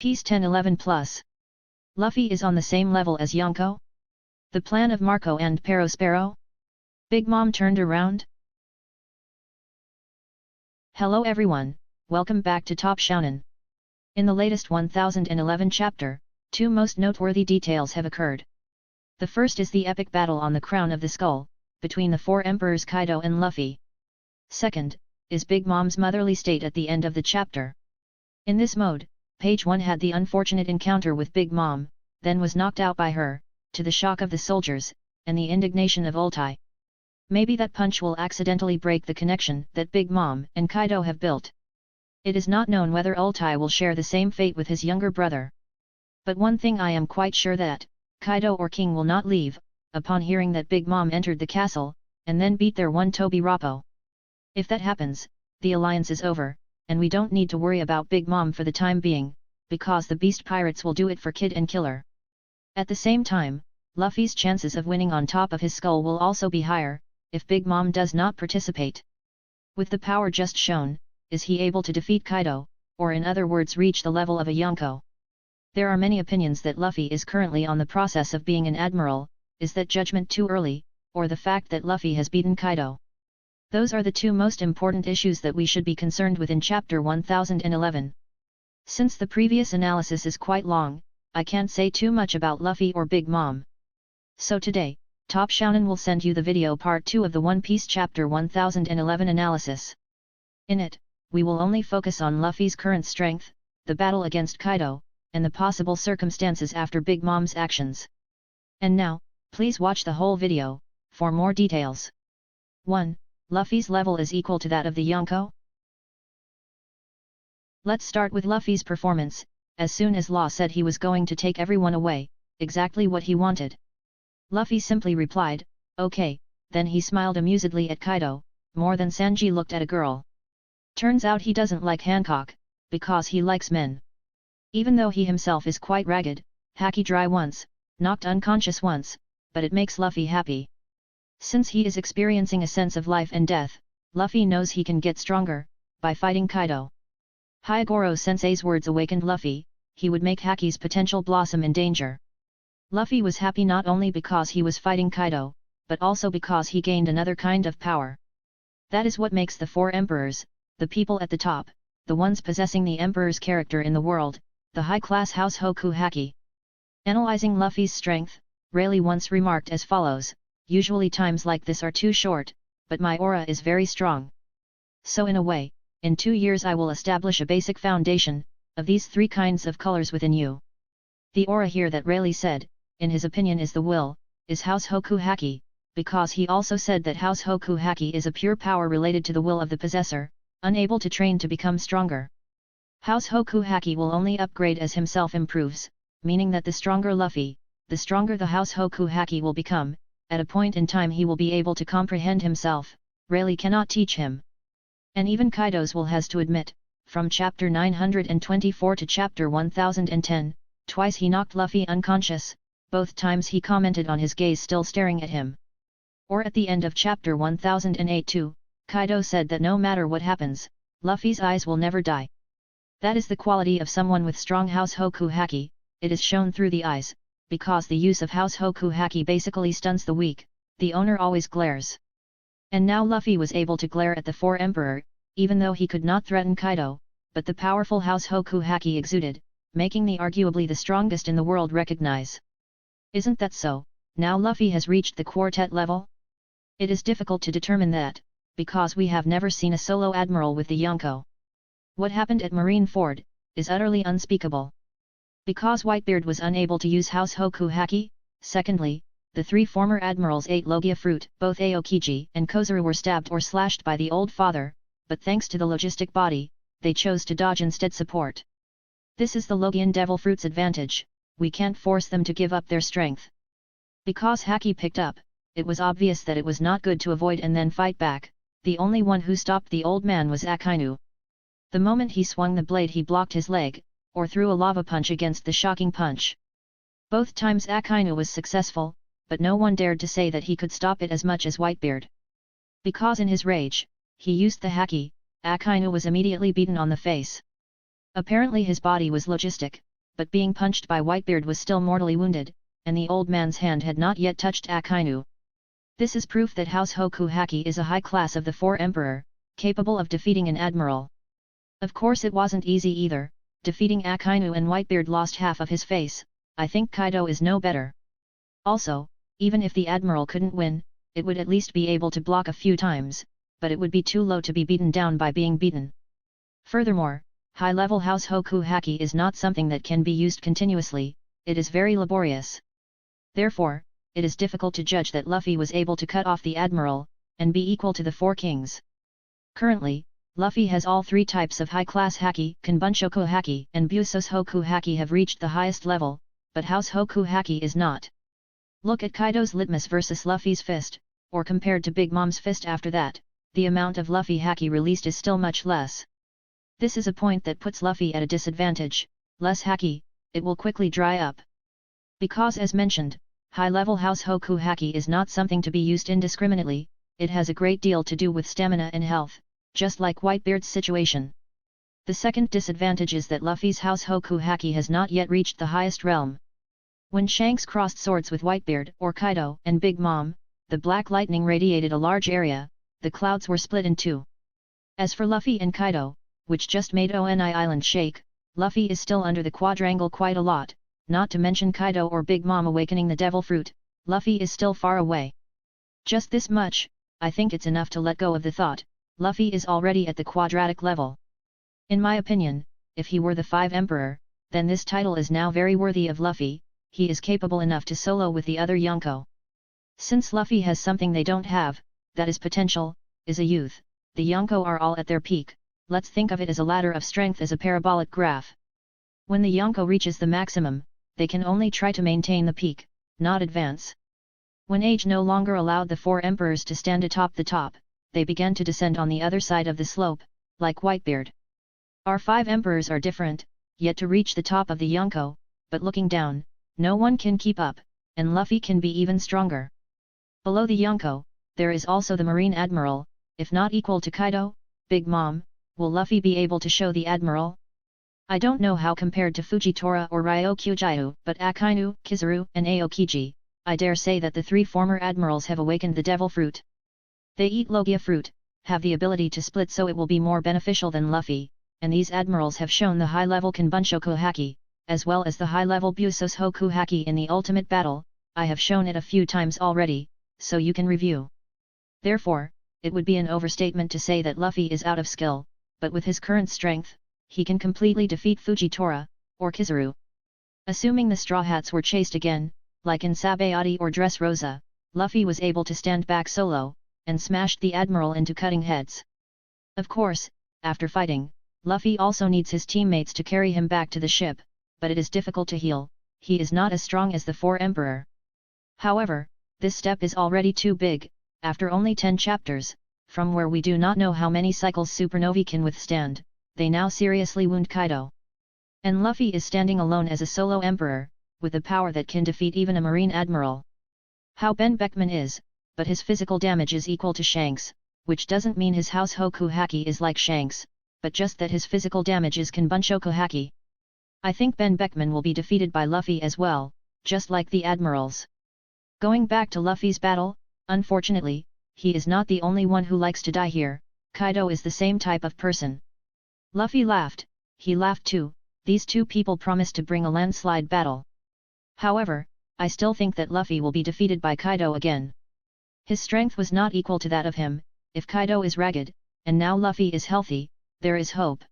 Piece 1011 plus. Luffy is on the same level as Yonko? The plan of Marco and Perospero? Big Mom turned around? Hello everyone, welcome back to Top Shounen. In the latest 1011 chapter, two most noteworthy details have occurred. The first is the epic battle on the Crown of the Skull, between the four emperors Kaido and Luffy. Second, is Big Mom's motherly state at the end of the chapter. In this mode, Page 1 had the unfortunate encounter with Big Mom, then was knocked out by her, to the shock of the soldiers, and the indignation of Ulti. Maybe that punch will accidentally break the connection that Big Mom and Kaido have built. It is not known whether Ulti will share the same fate with his younger brother. But one thing I am quite sure that, Kaido or King will not leave, upon hearing that Big Mom entered the castle, and then beat their one Toby Rappo. If that happens, the alliance is over, and we don't need to worry about Big Mom for the time being, because the Beast Pirates will do it for Kid and Killer. At the same time, Luffy's chances of winning on top of his skull will also be higher, if Big Mom does not participate. With the power just shown, is he able to defeat Kaido, or in other words reach the level of a Yonko? There are many opinions that Luffy is currently on the process of being an admiral. Is that judgment too early, or the fact that Luffy has beaten Kaido? Those are the two most important issues that we should be concerned with in chapter 1011. Since the previous analysis is quite long, I can't say too much about Luffy or Big Mom. So today, Top Shounen will send you the video part 2 of the One Piece chapter 1011 analysis. In it, we will only focus on Luffy's current strength, the battle against Kaido, and the possible circumstances after Big Mom's actions. And now, please watch the whole video, for more details. 1. Luffy's level is equal to that of the Yonko? Let's start with Luffy's performance. As soon as Law said he was going to take everyone away, exactly what he wanted. Luffy simply replied, okay, then he smiled amusedly at Kaido, more than Sanji looked at a girl. Turns out he doesn't like Hancock, because he likes men. Even though he himself is quite ragged, hacky dry once, knocked unconscious once, but it makes Luffy happy. Since he is experiencing a sense of life and death, Luffy knows he can get stronger, by fighting Kaido. Hyogoro-sensei's words awakened Luffy, he would make Haki's potential blossom in danger. Luffy was happy not only because he was fighting Kaido, but also because he gained another kind of power. That is what makes the four emperors, the people at the top, the ones possessing the emperor's character in the world, the high-class House Hoku Haki. Analyzing Luffy's strength, Rayleigh once remarked as follows, usually times like this are too short, but my aura is very strong. So in a way, in 2 years I will establish a basic foundation, of these three kinds of colors within you. The aura here that Rayleigh said, in his opinion is the will, is House Hoku Haki, because he also said that House Hoku Haki is a pure power related to the will of the possessor, unable to train to become stronger. House Hoku Haki will only upgrade as himself improves, meaning that the stronger Luffy, the stronger the House Hoku Haki will become. At a point in time he will be able to comprehend himself, Rayleigh cannot teach him. And even Kaido's will has to admit, from chapter 924 to chapter 1010, twice he knocked Luffy unconscious, both times he commented on his gaze still staring at him. Or at the end of chapter 1008 too, Kaido said that no matter what happens, Luffy's eyes will never die. That is the quality of someone with strong House Hoku Haki, it is shown through the eyes. Because the use of House Hoku Haki basically stuns the weak, the owner always glares. And now Luffy was able to glare at the four emperor, even though he could not threaten Kaido, but the powerful House Hoku Haki exuded, making the arguably the strongest in the world recognize. Isn't that so? Now Luffy has reached the quartet level? It is difficult to determine that, because we have never seen a solo admiral with the Yonko. What happened at Marineford, is utterly unspeakable. Because Whitebeard was unable to use House Hoku Haki, secondly, the three former admirals ate Logia fruit, both Aokiji and Kozaru were stabbed or slashed by the old father, but thanks to the logistic body, they chose to dodge instead support. This is the Logian devil fruit's advantage, we can't force them to give up their strength. Because Haki picked up, it was obvious that it was not good to avoid and then fight back, the only one who stopped the old man was Akainu. The moment he swung the blade he blocked his leg, or threw a lava punch against the shocking punch. Both times Akainu was successful, but no one dared to say that he could stop it as much as Whitebeard. Because in his rage, he used the Haki, Akainu was immediately beaten on the face. Apparently his body was logistic, but being punched by Whitebeard was still mortally wounded, and the old man's hand had not yet touched Akainu. This is proof that House Hoku Haki is a high class of the 4 Emperor, capable of defeating an admiral. Of course it wasn't easy either, defeating Akainu and Whitebeard lost half of his face. I think Kaido is no better. Also, even if the admiral couldn't win, it would at least be able to block a few times, but it would be too low to be beaten down by being beaten. Furthermore, high-level House Hoku Haki is not something that can be used continuously, it is very laborious. Therefore, it is difficult to judge that Luffy was able to cut off the admiral, and be equal to the 4 kings. Currently, Luffy has all 3 types of high-class Haki, Kanbunshoku Haki and Busos Hoku Haki have reached the highest level, but House Hoku Haki is not. Look at Kaido's litmus versus Luffy's fist, or compared to Big Mom's fist after that, the amount of Luffy Haki released is still much less. This is a point that puts Luffy at a disadvantage, less Haki, it will quickly dry up. Because as mentioned, high-level House Hoku Haki is not something to be used indiscriminately, it has a great deal to do with stamina and health, just like Whitebeard's situation. The second disadvantage is that Luffy's House Hoku Haki has not yet reached the highest realm. When Shanks crossed swords with Whitebeard or Kaido and Big Mom, the black lightning radiated a large area, the clouds were split in 2. As for Luffy and Kaido, which just made Oni Island shake, Luffy is still under the quadrangle quite a lot, not to mention Kaido or Big Mom awakening the devil fruit, Luffy is still far away. Just this much, I think it's enough to let go of the thought, Luffy is already at the quadratic level. In my opinion, if he were the 5 Emperor, then this title is now very worthy of Luffy, he is capable enough to solo with the other Yonko. Since Luffy has something they don't have, that is potential, is a youth, the Yonko are all at their peak, let's think of it as a ladder of strength as a parabolic graph. When the Yonko reaches the maximum, they can only try to maintain the peak, not advance. When age no longer allowed the 4 emperors to stand atop the top, they began to descend on the other side of the slope, like Whitebeard. Our 5 emperors are different, yet to reach the top of the Yonko, but looking down, no one can keep up, and Luffy can be even stronger. Below the Yonko, there is also the Marine Admiral, if not equal to Kaido, Big Mom, will Luffy be able to show the Admiral? I don't know how compared to Fujitora or Ryokugyu, but Akainu, Kizaru, and Aokiji, I dare say that the 3 former admirals have awakened the devil fruit. They eat Logia fruit, have the ability to split, so it will be more beneficial than Luffy, and these admirals have shown the high-level Kanbunshoku Haki, as well as the high-level Busos Hoku Haki in the ultimate battle, I have shown it a few times already, so you can review. Therefore, it would be an overstatement to say that Luffy is out of skill, but with his current strength, he can completely defeat Fujitora, or Kizaru. Assuming the Straw Hats were chased again, like in Sabayati or Dressrosa, Luffy was able to stand back solo, and smashed the Admiral into cutting heads. Of course, after fighting, Luffy also needs his teammates to carry him back to the ship, but it is difficult to heal, he is not as strong as the 4 Emperor. However, this step is already too big, after only 10 chapters, from where we do not know how many cycles Supernovae can withstand, they now seriously wound Kaido. And Luffy is standing alone as a solo Emperor, with a power that can defeat even a Marine Admiral. How Ben Beckman is, but his physical damage is equal to Shanks, which doesn't mean his House Hoku Haki is like Shanks, but just that his physical damage is Kanbunshoku Haki. I think Ben Beckman will be defeated by Luffy as well, just like the admirals. Going back to Luffy's battle, unfortunately, he is not the only one who likes to die here, Kaido is the same type of person. Luffy laughed, he laughed too, these 2 people promised to bring a landslide battle. However, I still think that Luffy will be defeated by Kaido again. His strength was not equal to that of him, if Kaido is ragged, and now Luffy is healthy, there is hope.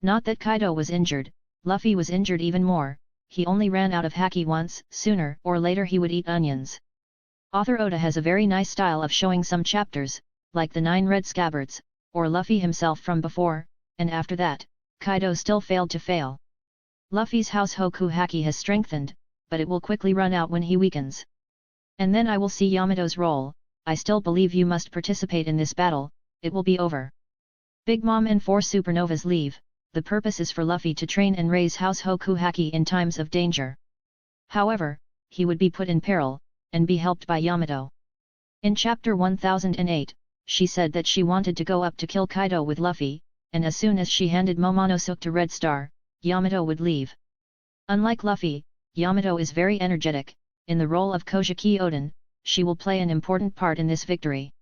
Not that Kaido was injured, Luffy was injured even more, he only ran out of Haki once, sooner or later he would eat onions. Author Oda has a very nice style of showing some chapters, like the 9 red scabbards, or Luffy himself from before, and after that, Kaido still failed to fail. Luffy's House Hoku Haki has strengthened, but it will quickly run out when he weakens. And then I will see Yamato's role, I still believe you must participate in this battle, it will be over. Big Mom and 4 supernovas leave, the purpose is for Luffy to train and raise House Hoku Haki in times of danger. However, he would be put in peril, and be helped by Yamato. In chapter 1008, she said that she wanted to go up to kill Kaido with Luffy, and as soon as she handed Momonosuke to Red Star, Yamato would leave. Unlike Luffy, Yamato is very energetic. In the role of Kojiki Oden, she will play an important part in this victory.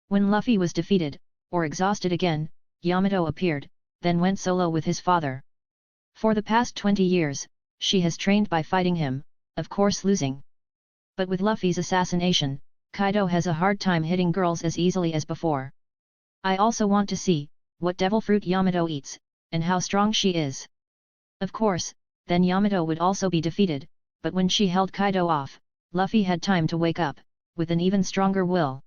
When Luffy was defeated, or exhausted again, Yamato appeared, then went solo with his father. For the past 20 years, she has trained by fighting him, of course losing. But with Luffy's assassination, Kaido has a hard time hitting girls as easily as before. I also want to see what devil fruit Yamato eats, and how strong she is. Of course, then Yamato would also be defeated, but when she held Kaido off, Luffy had time to wake up, with an even stronger will.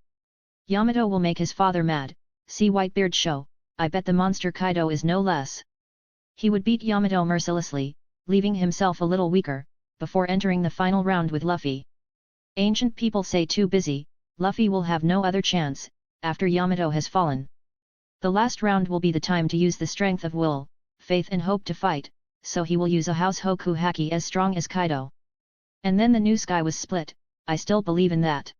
Yamato will make his father mad, see Whitebeard show, I bet the monster Kaido is no less. He would beat Yamato mercilessly, leaving himself a little weaker, before entering the final round with Luffy. Ancient people say too busy, Luffy will have no other chance, after Yamato has fallen. The last round will be the time to use the strength of will, faith and hope to fight, so he will use a House Hoku Haki as strong as Kaido. And then the new sky was split, I still believe in that.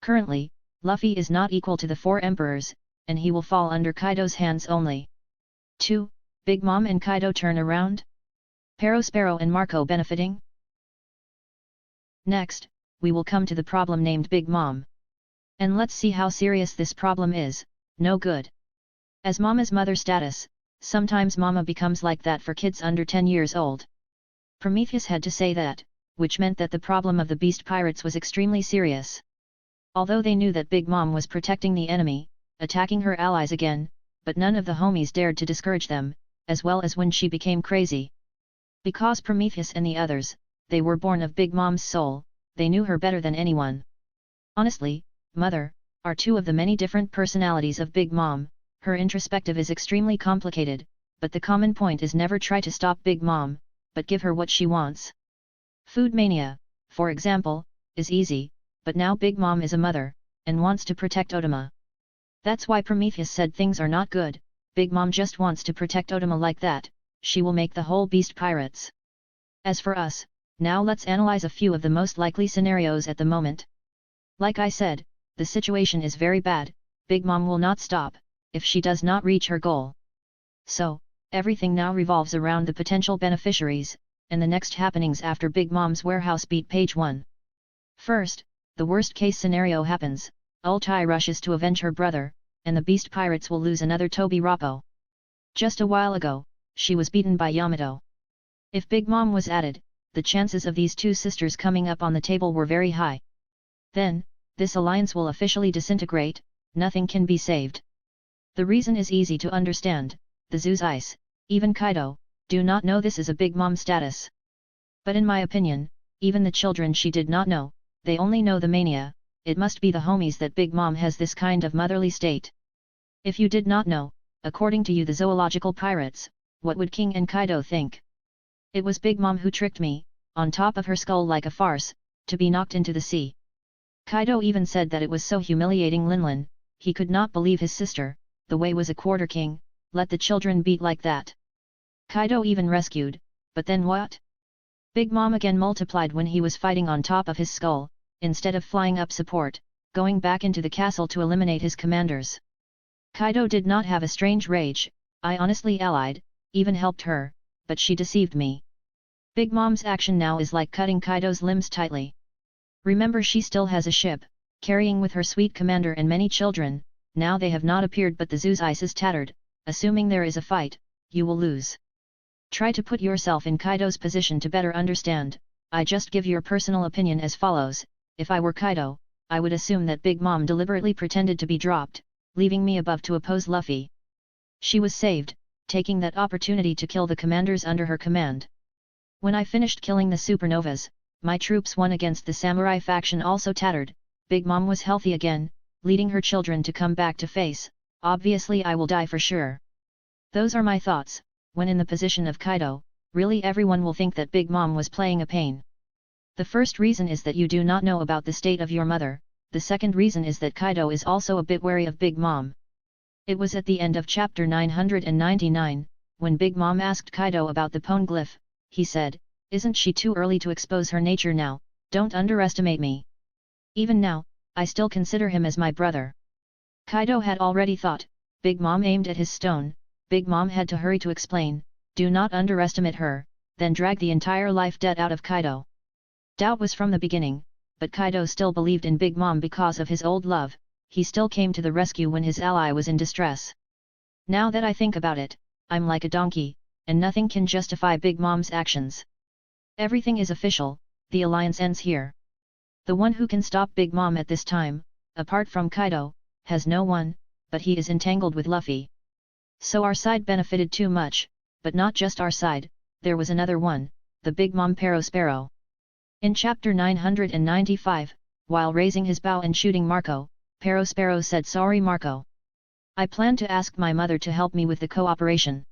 Currently, Luffy is not equal to the 4 emperors, and he will fall under Kaido's hands only. 2. Big Mom and Kaido turn around? Perospero and Marco benefiting? Next, we will come to the problem named Big Mom. And let's see how serious this problem is. No good. As Mama's mother status, sometimes Mama becomes like that for kids under 10 years old. Prometheus had to say that, which meant that the problem of the beast pirates was extremely serious. Although they knew that Big Mom was protecting the enemy, attacking her allies again, but none of the homies dared to discourage them, as well as when she became crazy. Because Prometheus and the others, they were born of Big Mom's soul, they knew her better than anyone. Honestly, Mother, are 2 of the many different personalities of Big Mom. Her introspective is extremely complicated, but the common point is never try to stop Big Mom, but give her what she wants. Food mania, for example, is easy, but now Big Mom is a mother, and wants to protect Otama. That's why Prometheus said things are not good, Big Mom just wants to protect Otama like that, she will make the whole beast pirates. As for us, now let's analyze a few of the most likely scenarios at the moment. Like I said, the situation is very bad, Big Mom will not stop, if she does not reach her goal. So, everything now revolves around the potential beneficiaries, and the next happenings after Big Mom's warehouse beat page 1. First, the worst case scenario happens, Ulti rushes to avenge her brother, and the beast pirates will lose another Tobi Rappo. Just a while ago, she was beaten by Yamato. If Big Mom was added, the chances of these 2 sisters coming up on the table were very high. Then, this alliance will officially disintegrate, nothing can be saved. The reason is easy to understand, the Zeus Ice, even Kaido, do not know this is a Big Mom status. But in my opinion, even the children she did not know, they only know the mania, it must be the homies that Big Mom has this kind of motherly state. If you did not know, according to you the zoological pirates, what would King and Kaido think? It was Big Mom who tricked me, on top of her skull like a farce, to be knocked into the sea. Kaido even said that it was so humiliating Linlin, he could not believe his sister, the way was a quarter king, let the children beat like that. Kaido even rescued, but then what? Big Mom again multiplied when he was fighting on top of his skull, instead of flying up support, going back into the castle to eliminate his commanders. Kaido did not have a strange rage, I honestly allied, even helped her, but she deceived me. Big Mom's action now is like cutting Kaido's limbs tightly. Remember she still has a ship, carrying with her sweet commander and many children, now they have not appeared but the Zeus Ice is tattered, assuming there is a fight, you will lose. Try to put yourself in Kaido's position to better understand, I just give your personal opinion as follows, if I were Kaido, I would assume that Big Mom deliberately pretended to be dropped, leaving me above to oppose Luffy. She was saved, taking that opportunity to kill the commanders under her command. When I finished killing the supernovas, my troops won against the samurai faction also tattered, Big Mom was healthy again, leading her children to come back to face, obviously I will die for sure. Those are my thoughts, when in the position of Kaido, really everyone will think that Big Mom was playing a pain. The first reason is that you do not know about the state of your mother, the second reason is that Kaido is also a bit wary of Big Mom. It was at the end of chapter 999, when Big Mom asked Kaido about the poneglyph, he said, isn't she too early to expose her nature now, don't underestimate me. Even now, I still consider him as my brother. Kaido had already thought, Big Mom aimed at his stone, Big Mom had to hurry to explain, do not underestimate her, then drag the entire life debt out of Kaido. Doubt was from the beginning, but Kaido still believed in Big Mom because of his old love. He still came to the rescue when his ally was in distress. Now that I think about it, I'm like a donkey, and nothing can justify Big Mom's actions. Everything is official, the alliance ends here. The one who can stop Big Mom at this time, apart from Kaido, has no one, but he is entangled with Luffy. So our side benefited too much, but not just our side, there was another one, the Big Mom Perospero. In chapter 995, while raising his bow and shooting Marco, Perospero said, "Sorry Marco. I plan to ask my mother to help me with the cooperation."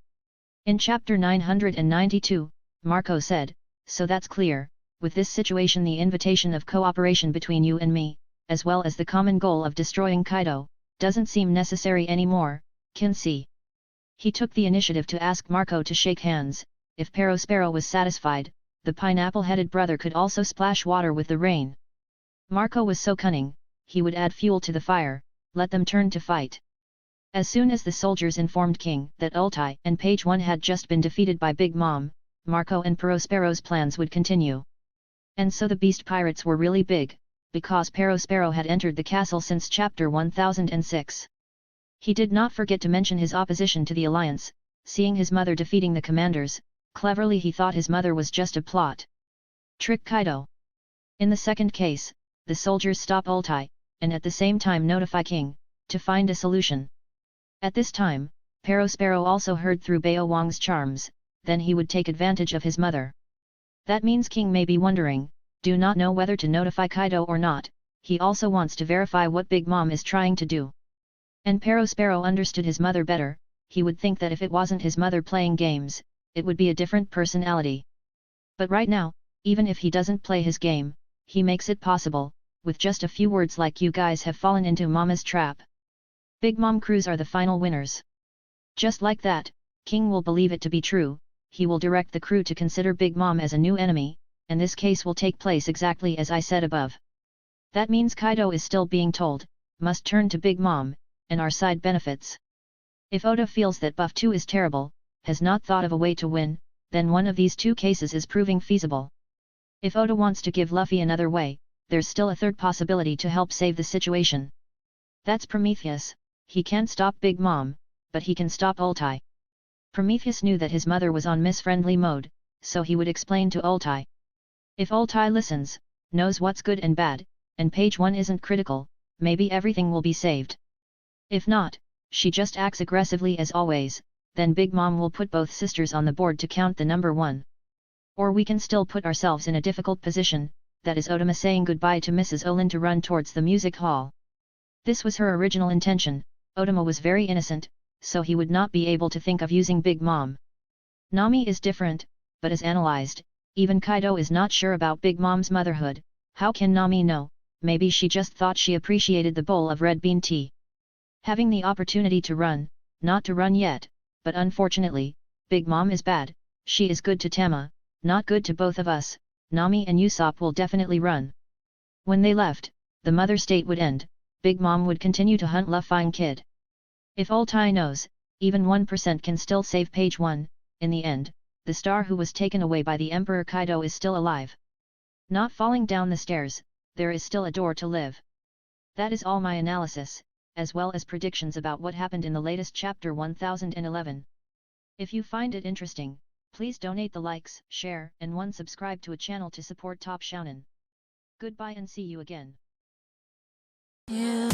In chapter 992, Marco said, "So that's clear, with this situation the invitation of cooperation between you and me, as well as the common goal of destroying Kaido, doesn't seem necessary anymore, can see." He took the initiative to ask Marco to shake hands. If Perospero was satisfied, the pineapple-headed brother could also splash water with the rain. Marco was so cunning, he would add fuel to the fire, let them turn to fight. As soon as the soldiers informed King that Ulti and Page 1 had just been defeated by Big Mom, Marco and Perospero's plans would continue. And so the beast pirates were really big, because Perospero had entered the castle since chapter 1006. He did not forget to mention his opposition to the alliance. Seeing his mother defeating the commanders, cleverly he thought his mother was just a plot. Trick Kaido. In the second case, the soldiers stop Ulti, and at the same time notify King, to find a solution. At this time, Perospero also heard through Bao Wang's charms, then he would take advantage of his mother. That means King may be wondering, do not know whether to notify Kaido or not, he also wants to verify what Big Mom is trying to do. And Perospero understood his mother better, he would think that if it wasn't his mother playing games, it would be a different personality. But right now, even if he doesn't play his game, he makes it possible, with just a few words like "you guys have fallen into Mama's trap. Big Mom crews are the final winners." Just like that, King will believe it to be true, he will direct the crew to consider Big Mom as a new enemy, and this case will take place exactly as I said above. That means Kaido is still being told, must turn to Big Mom, and our side benefits. If Oda feels that Buff 2 is terrible, has not thought of a way to win, then one of these two cases is proving feasible. If Oda wants to give Luffy another way, there's still a third possibility to help save the situation. That's Prometheus. He can't stop Big Mom, but he can stop Ulti. Prometheus knew that his mother was on Miss-friendly mode, so he would explain to Ulti. If Ulti listens, knows what's good and bad, and Page 1 isn't critical, maybe everything will be saved. If not, she just acts aggressively as always, then Big Mom will put both sisters on the board to count the number 1. Or we can still put ourselves in a difficult position, that is Odama saying goodbye to Mrs. Olin to run towards the music hall. This was her original intention. Odama was very innocent, so he would not be able to think of using Big Mom. Nami is different, but as analyzed, even Kaido is not sure about Big Mom's motherhood. How can Nami know? Maybe she just thought she appreciated the bowl of red bean tea. Having the opportunity to run, not to run yet, but unfortunately, Big Mom is bad, she is good to Tama, not good to both of us. Nami and Usopp will definitely run. When they left, the mother state would end, Big Mom would continue to hunt Luffy Kid. If Ulti knows, even 1% can still save Page 1, in the end, the star who was taken away by the Emperor Kaido is still alive. Not falling down the stairs, there is still a door to live. That is all my analysis, as well as predictions about what happened in the latest chapter 1011. If you find it interesting, please donate the likes, share, and subscribe to a channel to support Top Shounen. Goodbye and see you again. Yeah.